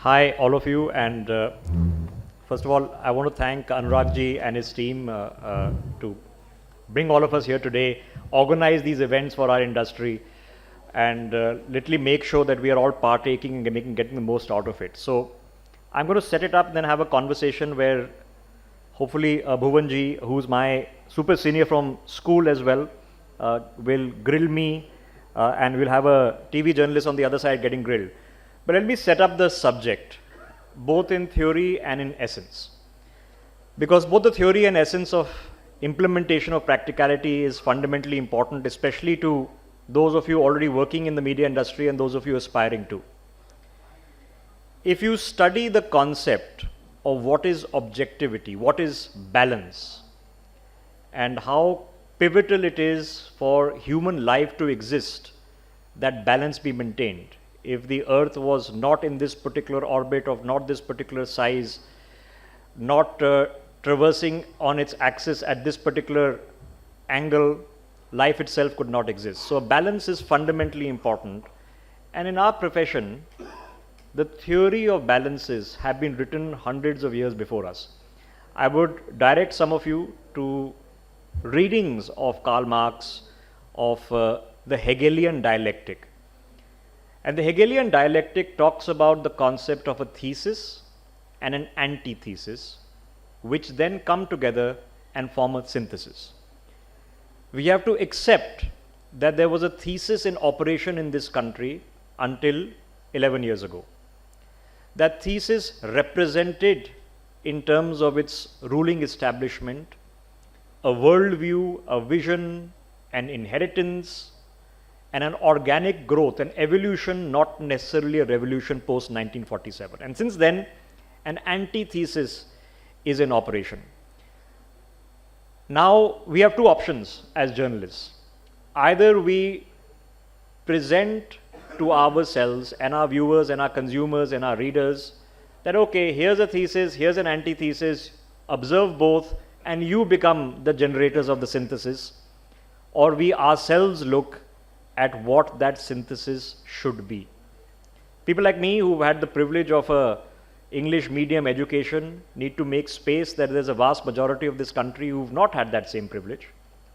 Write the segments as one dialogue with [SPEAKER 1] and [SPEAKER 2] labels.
[SPEAKER 1] Hi, all of you, and first of all, I want to thank Anurag ji and his team to bring all of us here today, organize these events for our industry, and literally make sure that we are all partaking and getting the most out of it. So I'm going to set it up, then have a conversation where hopefully Bhuvan ji, who's my super senior from school as well, will grill me, and we'll have a TV journalist on the other side getting grilled. But let me set up the subject, both in theory and in essence. Because both the theory and essence of implementation of practicality is fundamentally important, especially to those of you already working in the media industry and those of you aspiring to. If you study the concept of what is objectivity, what is balance, and how pivotal it is for human life to exist, that balance be maintained. If the earth was not in this particular orbit of not this particular size, not traversing on its axis at this particular angle, life itself could not exist. So balance is fundamentally important. And in our profession, the theory of balances have been written hundreds of years before us. I would direct some of you to readings of Karl Marx, of the Hegelian dialectic. And the Hegelian dialectic talks about the concept of a thesis and an antithesis, which then come together and form a synthesis. We have to accept that there was a thesis in operation in this country until 11 years ago. That thesis represented, in terms of its ruling establishment, a worldview, a vision, an inheritance, and an organic growth, an evolution, not necessarily a revolution post 1947. And since then, an antithesis is in operation. Now, we have two options as journalists. Either we present to ourselves and our viewers and our consumers and our readers that, okay, here's a thesis, here's an antithesis, observe both, and you become the generators of the synthesis, or we ourselves look at what that synthesis should be. People like me who've had the privilege of a English medium education need to make space that there's a vast majority of this country who've not had that same privilege,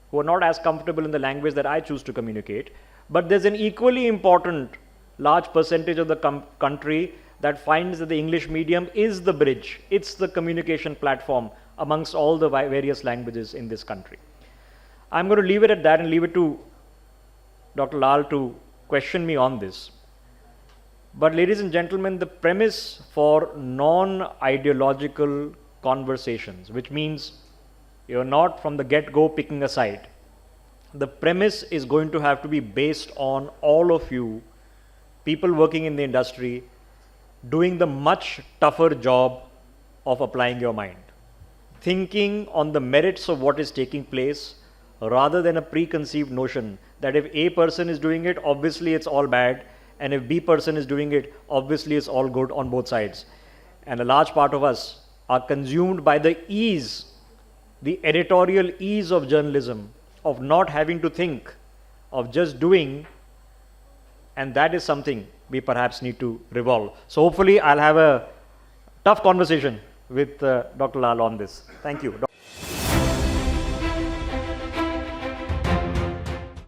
[SPEAKER 1] who are not as comfortable in the language that I choose to communicate. But there's an equally important large percentage of the country that finds that the English medium is the bridge, it's the communication platform amongst all the various languages in this country. I'm going to leave it at that and leave it to Dr. Lal to question me on this. But ladies and gentlemen, the premise for non-ideological conversations, which means you're not from the get-go picking a side, the premise is going to have to be based on all of you, people working in the industry, doing the much tougher job of applying your mind, thinking on the merits of what is taking place, rather than a preconceived notion that if A person is doing it, obviously it's all bad, and if B person is doing it, obviously it's all good on both sides. And a large part of us are consumed by the ease, the editorial ease of journalism, of not having to think, of just doing, and that is something we perhaps need to revolve. So hopefully I'll have a tough conversation with Dr. Lal on this. Thank you.